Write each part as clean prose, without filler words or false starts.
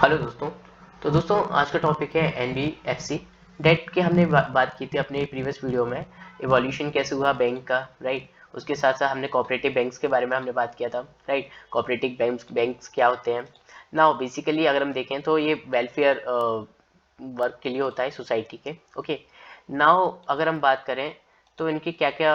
Hello दोस्तों। तो दोस्तों आज का टॉपिक है एनबीएफसी डेट की। हमने बात की थी अपने प्रीवियस वीडियो में, इवोल्यूशन कैसे हुआ बैंक का, राइट। उसके साथ साथ हमने कोऑपरेटिव बैंक्स के बारे में हमने बात किया था, राइट। कोऑपरेटिव बैंक्स क्या होते हैं। नाउ बेसिकली अगर हम देखें तो ये वेलफेयर वर्क के लिए होता है सोसाइटी के। ओके। नाउ अगर हम बात करें तो इनके क्या क्या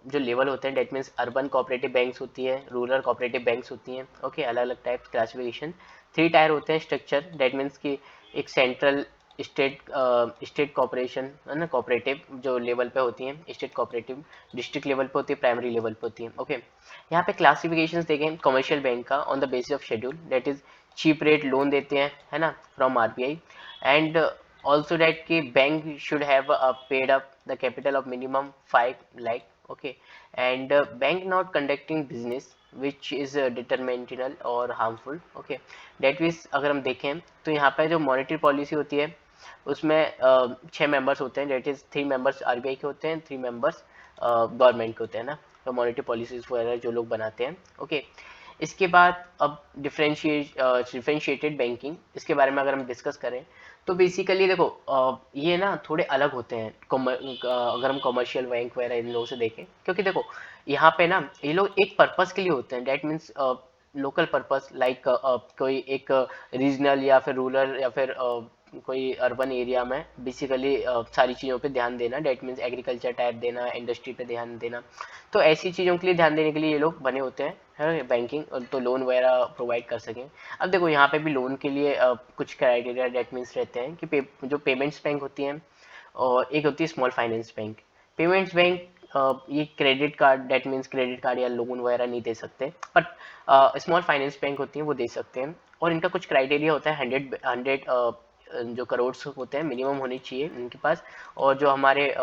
जो लेवल होते हैं, that means urban cooperative banks होती है, रूरल कोऑपरेटिव बैंक्स होती हैं। ओके, अलग अलग टाइप क्लासिफिकेशन। थ्री टायर होते हैं स्ट्रक्चर, डेट मीन्स कि एक सेंट्रल स्टेट कॉपरेशन है ना, कोऑपरेटिव जो लेवल पे होती हैं, स्टेट कोऑपरेटिव डिस्ट्रिक्ट लेवल पे होती है, प्राइमरी लेवल पे होती है। ओके। यहाँ पे क्लासिफिकेशंस देखें कमर्शियल बैंक का on the basis of schedule, that is cheap rate loan देते हैं, है ना, from RBI. And also that कि bank should have paid up the capital of minimum 5 lakh. Okay. And bank not conducting business which is detrimental और harmful. Okay. That means अगर हम देखें तो यहाँ पे जो मॉनेटरी पॉलिसी होती है उसमें 6 मेंबर्स होते हैं, डेट इज 3 मेंबर्स आरबीआई के होते हैं, 3 मेंबर्स गवर्नमेंट के होते हैं ना, तो मॉनेटरी पॉलिसीज वगैरह जो लोग बनाते हैं। ओके। इसके बाद अब डिफरेंशिएटेड बैंकिंग, इसके बारे में अगर हम डिस्कस करें तो बेसिकली देखो ये ना थोड़े अलग होते हैं अगर हम कमर्शियल बैंक वगैरह इन लोगों से देखें, क्योंकि देखो यहाँ पे ना ये लोग एक पर्पस के लिए होते हैं, that means local purpose, like कोई एक रीजनल या फिर रूरल या फिर कोई अर्बन एरिया में बेसिकली सारी चीज़ों पे ध्यान देना, डेट मीन्स एग्रीकल्चर टाइप देना, इंडस्ट्री पे ध्यान देना। तो ऐसी चीज़ों के लिए ध्यान देने के लिए ये लोग बने होते हैं, है बैंकिंग, तो लोन वगैरह प्रोवाइड कर सकें। अब देखो यहाँ पे भी लोन के लिए कुछ क्राइटेरिया डेट मीन्स रहते हैं कि जो पेमेंट्स बैंक होती हैं और एक होती है small finance bank. Payments bank ये credit card, that means credit card या लोन वगैरह नहीं दे सकते, बट स्मॉल फाइनेंस बैंक होती हैं वो दे सकते हैं। और इनका कुछ क्राइटेरिया होता है, 100 जो करोड़ होते हैं मिनिमम होने चाहिए इनके पास। और जो हमारे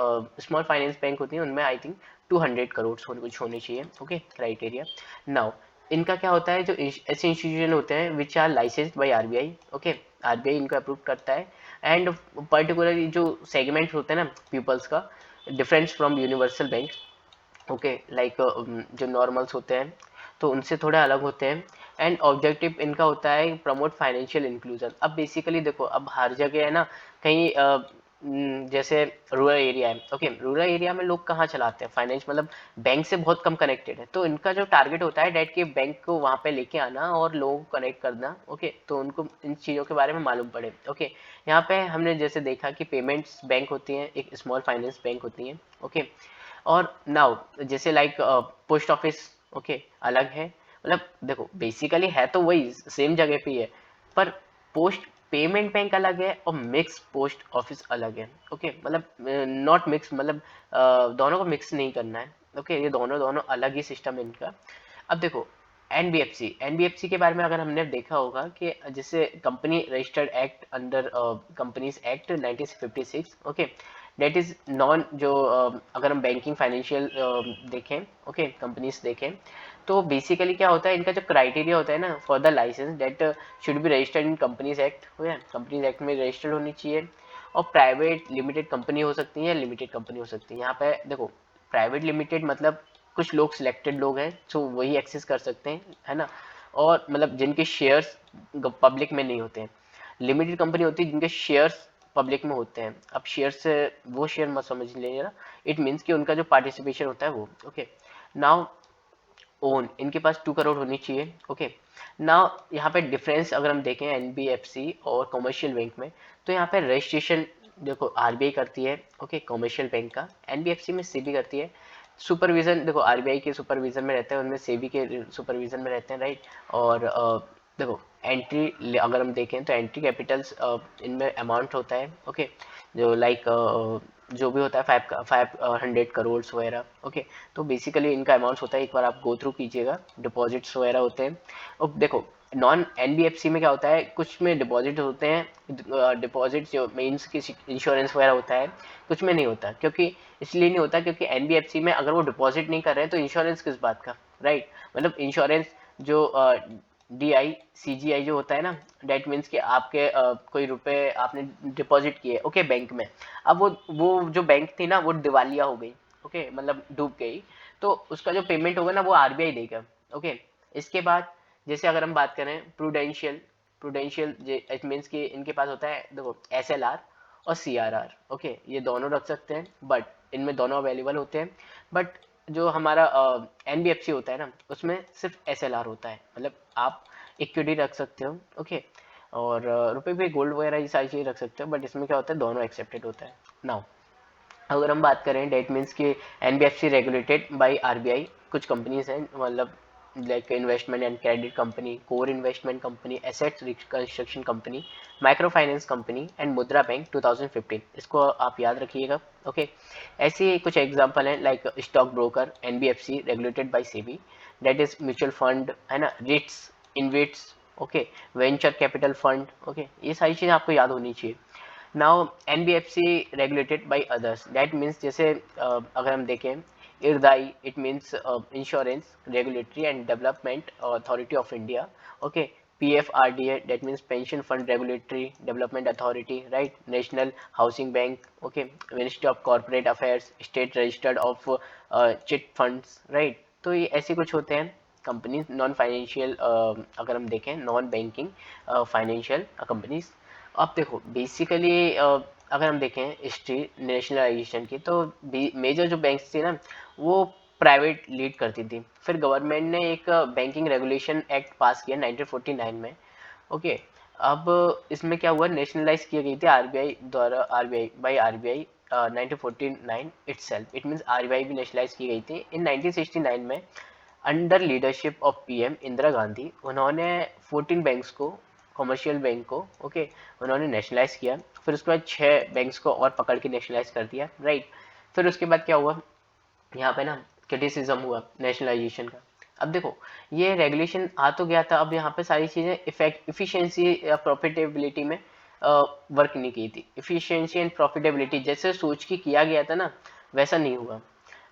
स्मॉल फाइनेंस बैंक होती हैं उनमें आई थिंक 200 करोड़ कुछ होने चाहिए। Okay, criteria. नाउ इनका क्या होता है, जो ऐसे इंस्टीट्यूशन होते हैं which are licensed by RBI. Okay, RBI इनको अप्रूव करता है। एंड पर्टिकुलरली जो सेगमेंट्स होते हैं ना पीपल्स का, difference from universal bank. Okay, like जो नॉर्मल्स होते हैं तो उनसे थोड़ा अलग होते हैं। एंड ऑब्जेक्टिव इनका होता है प्रमोट फाइनेंशियल इंक्लूजन। अब बेसिकली देखो अब हर जगह है ना, कहीं जैसे रूरल एरिया है। ओके, रूरल एरिया में लोग कहाँ चलाते हैं फाइनेंस, मतलब बैंक से बहुत कम कनेक्टेड है, तो इनका जो टारगेट होता है डेट के बैंक को वहाँ पे लेके आना और लोगों को कनेक्ट करना। ओके, तो उनको इन चीज़ों के बारे में मालूम पड़े। ओके, यहाँ पे हमने जैसे देखा कि पेमेंट्स बैंक होती हैं, एक स्मॉल फाइनेंस बैंक होती हैं। ओके। और नाउ जैसे लाइक पोस्ट ऑफिस, ओके, अलग है, मतलब देखो बेसिकली है तो वही सेम जगह पे ही है, पर पोस्ट पेमेंट बैंक अलग है और मिक्स पोस्ट ऑफिस अलग है। ओके, मतलब नॉट मिक्स, मतलब दोनों को मिक्स नहीं करना है। ओके, ये दोनों दोनों अलग ही सिस्टम है इनका। अब देखो एनबीएफसी के बारे में अगर हमने देखा होगा कि जैसे company registered act under companies act 1956। Okay, that is non जो अगर हम बैंकिंग फाइनेंशियल देखें, ओके, कंपनीज देखें, तो बेसिकली क्या होता है, इनका जो क्राइटेरिया होता है ना for the licence, that should be registered in companies act, हो गया, कंपनीज एक्ट में रजिस्टर्ड होनी चाहिए। और प्राइवेट लिमिटेड कंपनी हो सकती है, लिमिटेड कंपनी हो सकती है। यहाँ पे देखो प्राइवेट लिमिटेड मतलब कुछ लोग सिलेक्टेड लोग हैं तो वही एक्सेस कर सकते हैं, है ना, और मतलब जिनके शेयर्स पब्लिक में नहीं होते हैं। लिमिटेड कंपनी होती है जिनके शेयर्स पब्लिक में होते हैं। अब शेयर से वो शेयर मत समझ लेना, इट मीन्स कि उनका जो पार्टिसिपेशन होता है वो। ओके। नाउ ओन इनके पास 2 करोड़ होनी चाहिए। ओके। नाउ यहाँ पे डिफरेंस अगर हम देखें एनबीएफसी और कमर्शियल बैंक में, तो यहाँ पे रजिस्ट्रेशन देखो आरबीआई करती है। ओके, कमर्शियल बैंक का, एनबीएफसी में सेबी करती है। सुपरविजन देखो आरबीआई के सुपरविजन में रहते हैं, उनमें सेबी के सुपरविजन में रहते हैं, राइट। और देखो एंट्री अगर हम देखें तो एंट्री कैपिटल्स इनमें अमाउंट होता है। ओके, जो लाइक जो भी होता है 500 करोड़ वगैरह। ओके, तो बेसिकली इनका अमाउंट होता है, एक बार आप गो थ्रू कीजिएगा, डिपॉजिट्स वगैरह होते हैं। और देखो नॉन एनबीएफसी में क्या होता है, कुछ में डिपॉजिट होते हैं, डिपॉजिट जो मीन्स की इंश्योरेंस वगैरह होता है, कुछ में नहीं होता। क्योंकि इसलिए नहीं होता क्योंकि एनबीएफसी में अगर वो डिपॉजिट नहीं कर रहे हैं तो इंश्योरेंस किस बात का, राइट। मतलब इंश्योरेंस जो डीआई सीजीआई जो होता है ना, डेट मीन्स कि आपके कोई रुपए आपने डिपॉजिट किए, ओके, बैंक में। अब वो जो बैंक थी ना वो दिवालिया हो गई, ओके, मतलब डूब गई, तो उसका जो पेमेंट होगा ना वो आरबीआई देगा। ओके। इसके बाद जैसे अगर हम बात करें प्रूडेंशियल, प्रूडेंशियल, इट मीन्स कि इनके पास होता है, देखो SLR और CRR, ओके, ये दोनों रख सकते हैं, बट इनमें दोनों अवेलेबल होते हैं। बट जो हमारा NBFC होता है ना, उसमें सिर्फ SLR होता है, मतलब आप इक्विटी रख सकते हो, ओके, और रुपए पे गोल्ड वगैरह ये सारी चीज़ें रख सकते हो, बट इसमें क्या होता है, दोनों एक्सेप्टेड होता है। नाउ अगर हम बात करें, डेट मीन्स कि NBFC रेगुलेटेड बाय RBI, कुछ कंपनीज हैं, मतलब like investment and credit company, core investment company, assets reconstruction company, micro finance company and मुद्रा बैंक 2015, इसको आप याद रखिएगा, ओके। ऐसे कुछ एग्जांपल हैं, like stock broker NBFC regulated by SEBI, that is mutual fund, है ना, REITs, InvITs, okay, venture capital fund, okay, ये सारी चीज़ें आपको याद होनी चाहिए। Now NBFC regulated by others, that means जैसे अगर हम देखें, IRDAI, it means insurance regulatory and development authority of India, okay, PFRDA, that means pension fund regulatory development authority, right, national housing bank, okay, ministry of corporate affairs, state registered of chit funds, right। तो ये ऐसे कुछ होते हैं companies, non financial, अगर हम देखें non banking financial companies. अब देखो बेसिकली अगर हम देखें हिस्ट्री नेशनलाइजेशन की, तो मेजर जो बैंक्स थी ना, वो प्राइवेट लीड करती थी। फिर गवर्नमेंट ने एक बैंकिंग रेगुलेशन एक्ट पास किया 1949 में, ओके। अब इसमें क्या हुआ, नेशनलाइज की गई थी आरबीआई द्वारा, RBI by RBI 1949 itself, it means RBI भी नेशनलाइज की गई थी इन 1969 में, under leadership of PM Indira Gandhi. उन्होंने 14 बैंक्स को, कमर्शियल बैंक को, ओके, उन्होंने नेशनलाइज किया। फिर उसके बाद 6 बैंक्स को और पकड़ के नेशनलाइज कर दिया, राइट। फिर उसके बाद क्या हुआ, यहाँ पे ना क्रिटिसिज्म हुआ नेशनलाइजेशन का। अब देखो ये रेगुलेशन आ तो गया था, अब यहाँ पे सारी चीज़ें इफिशियंसी या प्रॉफिटेबिलिटी में वर्क नहीं की थी। इफिशियंसी एंड प्रॉफिटेबिलिटी जैसे सोच के किया गया था ना, वैसा नहीं हुआ।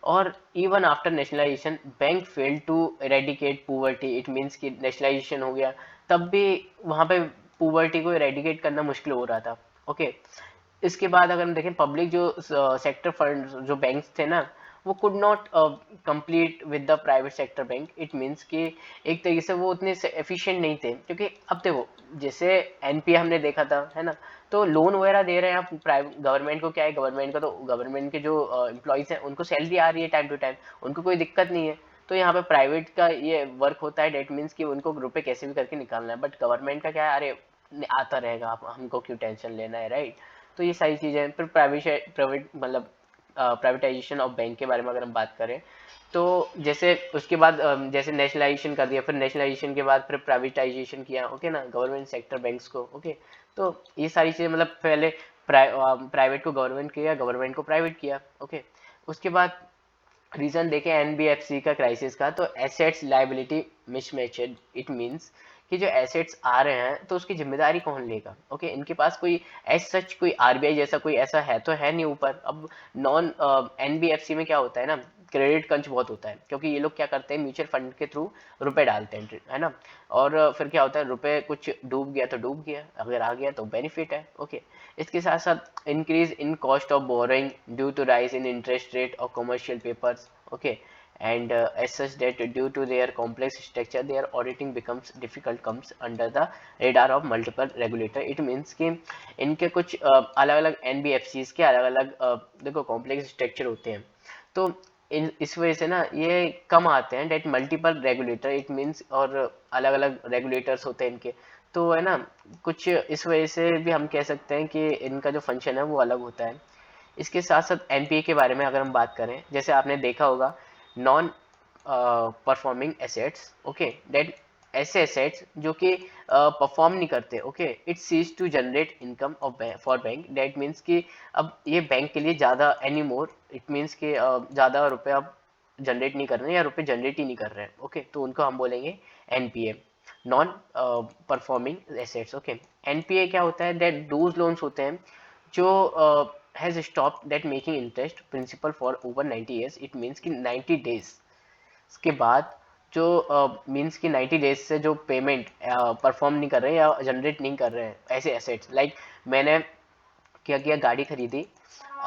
और even after nationalisation bank fail to eradicate poverty, it means कि नेशनलाइजेशन हो गया तब भी वहाँ पे पुवर्टी को इरेडिकेट करना मुश्किल हो रहा था, ओके। इसके बाद अगर हम देखें पब्लिक जो सेक्टर फंड जो बैंक्स थे ना, वो could not complete with the private sector bank, it means कि एक तरीके से वो उतने एफिशिएंट नहीं थे। क्योंकि अब देखो जैसे एनपीए हमने देखा था, है ना, तो लोन वगैरह दे रहे हैं आप प्राइवेट, गवर्नमेंट को क्या है, गवर्नमेंट का तो गवर्नमेंट के जो एम्प्लॉयज हैं उनको सैलरी आ रही है टाइम टू टाइम, उनको कोई दिक्कत नहीं है। तो यहाँ पे प्राइवेट का ये वर्क होता है, डेट मीन्स कि उनको रुपए कैसे भी करके निकालना है, बट गवर्नमेंट का क्या है, अरे आता रहेगा, आप हमको क्यों टेंशन लेना है, राइट। तो ये सारी चीज़ें। फिर प्राइवेट मतलब प्राइवेटाइजेशन ऑफ बैंक के बारे में अगर हम बात करें, तो जैसे उसके बाद जैसे नेशनलाइजेशन कर दिया, फिर नेशनलाइजेशन के बाद फिर प्राइवेटाइजेशन किया, ओके ना, गवर्नमेंट सेक्टर बैंक्स को, ओके। तो ये सारी चीज़ें मतलब पहले प्राइवेट को गवर्नमेंट किया, गवर्नमेंट को प्राइवेट किया, ओके। उसके बाद रीजन देखें एनबीएफसी का क्राइसिस का, तो assets liability mismatched, it means कि जो एसेट्स आ रहे हैं तो उसकी जिम्मेदारी कौन लेगा, ओके। इनके पास कोई एज सच कोई आरबीआई जैसा कोई ऐसा है तो है नहीं ऊपर। अब नॉन एनबीएफसी में क्या होता है ना, क्रेडिट क्रंच बहुत होता है, क्योंकि ये लोग क्या करते हैं, म्यूचुअल फंड के थ्रू रुपए डालते हैं, है ना, और फिर क्या होता है, रुपए कुछ डूब गया तो डूब गया, अगर आ गया तो बेनिफिट है, ओके। इसके साथ साथ increase in cost of borrowing due to rise in interest rate of commercial papers, okay, and as such that due to their complex structure their auditing becomes difficult, comes under the radar of multiple regulator, it means कि इनके कुछ अलग अलग NBFCs के अलग अलग देखो complex structure होते हैं, तो इस वजह से ना ये कम आते हैं that multiple regulator, it means, और अलग अलग रेगुलेटर्स होते हैं इनके, तो है ना, कुछ इस वजह से भी हम कह सकते हैं कि इनका जो फंक्शन है वो अलग होता है। इसके साथ साथ एनपीए के बारे में अगर हम बात करें, जैसे आपने देखा होगा non performing assets, okay, that ऐसे एसेट्स जो कि परफॉर्म नहीं करते, okay, it cease to generate income of for bank, that means कि अब ये बैंक के लिए ज़्यादा एनी मोर, इट मीन्स कि ज़्यादा रुपये अब जनरेट नहीं कर रहे हैं या रुपये जनरेट ही नहीं कर रहे हैं, ओके, तो उनको हम बोलेंगे NPA, non performing assets, okay. NPA क्या होता है, दैट दोज लोन्स होते हैं जो has stopped that making interest principal for over 90 years, it means कि 90 days के बाद जो मीन्स कि 90 डेज से जो पेमेंट परफॉर्म नहीं कर रहे हैं या जनरेट नहीं कर रहे हैं ऐसे एसेट्स, लाइक मैंने क्या किया, गाड़ी खरीदी।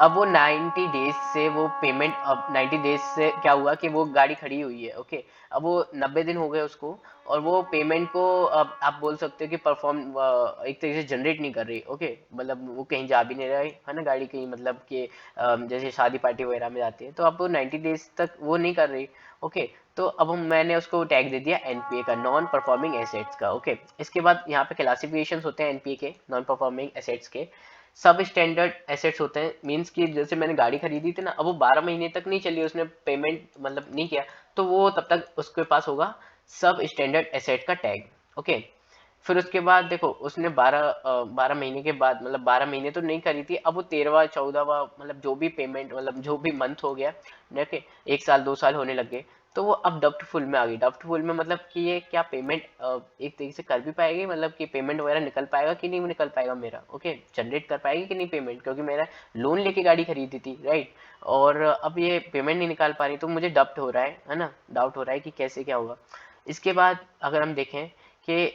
अब वो 90 डेज से वो पेमेंट, अब 90 डेज से क्या हुआ कि वो गाड़ी खड़ी हुई है, ओके। अब वो 90 दिन हो गए उसको, और वो पेमेंट को अब आप बोल सकते हो कि परफॉर्म एक तरीके से जनरेट नहीं कर रही, ओके। मतलब वो कहीं जा भी नहीं रहा है ना गाड़ी, कहीं मतलब कि जैसे शादी पार्टी वगैरह में जाती है, तो अब वो 90 डेज तक वो नहीं कर रही, ओके। तो अब मैंने उसको टैग दे दिया एनपीए का, नॉन परफॉर्मिंग एसेट्स का, ओके। इसके बाद यहाँ पे क्लासिफिकेशंस होते हैं एनपीए के, नॉन परफॉर्मिंग एसेट्स के। सब स्टैंडर्ड एसेट्स होते हैं, मींस कि जैसे मैंने गाड़ी खरीदी थी ना, अब वो 12 महीने तक नहीं चली, उसने पेमेंट मतलब नहीं किया, तो वो तब तक उसके पास होगा सब स्टैंडर्ड एसेट का टैग, ओके। फिर उसके बाद देखो उसने 12 महीने के बाद, मतलब 12 महीने तो नहीं करी थी, अब वो 13वां 14वां मतलब जो भी पेमेंट, मतलब जो भी मंथ हो गया, ओके, 1 साल 2 साल होने लग गए, तो वो अब डब्टफुल में आ गई। डब्टफुल में मतलब कि ये क्या पेमेंट एक तरीके से कर भी पाएगी, मतलब कि पेमेंट वगैरह निकल पाएगा कि नहीं निकल पाएगा मेरा, ओके, जनरेट कर पाएगी कि नहीं पेमेंट, क्योंकि मेरा लोन लेके गाड़ी खरीदी थी, राइट। और अब ये पेमेंट नहीं निकाल पा रही, तो मुझे डब्ट हो रहा है ना, डाउट हो रहा है कि कैसे क्या होगा। इसके बाद अगर हम देखें कि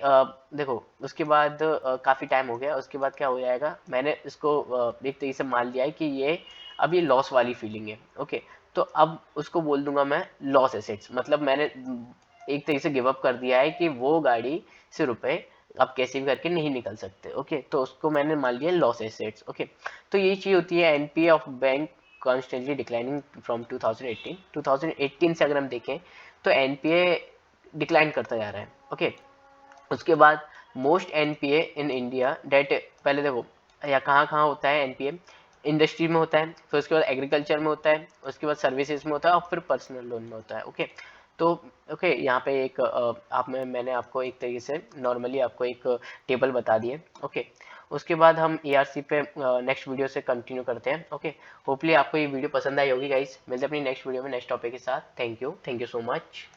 देखो उसके बाद काफ़ी टाइम हो गया, उसके बाद क्या हो जाएगा, मैंने इसको एक तरीके से मान लिया है कि ये अब ये लॉस वाली फीलिंग है, ओके। तो अब उसको बोल दूंगा मैं लॉस एसेट्स, मतलब मैंने एक तरीके से गिव अप कर दिया है कि वो गाड़ी से रुपए अब कैसे भी करके नहीं निकल सकते, ओके। तो उसको मैंने मान लिया लॉस एसेट्स, ओके। तो ये चीज़ होती है NPA of bank constantly declining from 2018 से अगर हम देखें तो एनपीए डिक्लाइन करता जा रहा है, ओके। उसके बाद most NPA in India that, पहले देखो या कहाँ कहाँ होता है एनपीए, इंडस्ट्री में होता है, फिर उसके बाद एग्रीकल्चर में होता है, उसके बाद सर्विसेज में होता है, और फिर पर्सनल लोन में होता है, ओके। तो ओके यहाँ पे एक मैंने आपको एक तरीके से नॉर्मली आपको एक टेबल बता दिए, ओके। उसके बाद हम ईआरसी पे नेक्स्ट वीडियो से कंटिन्यू करते हैं, ओके। होपली आपको ये वीडियो पसंद आई होगी गाइस, मिलते हैं अपनी नेक्स्ट वीडियो में नेक्स्ट टॉपिक के साथ। Thank you so much.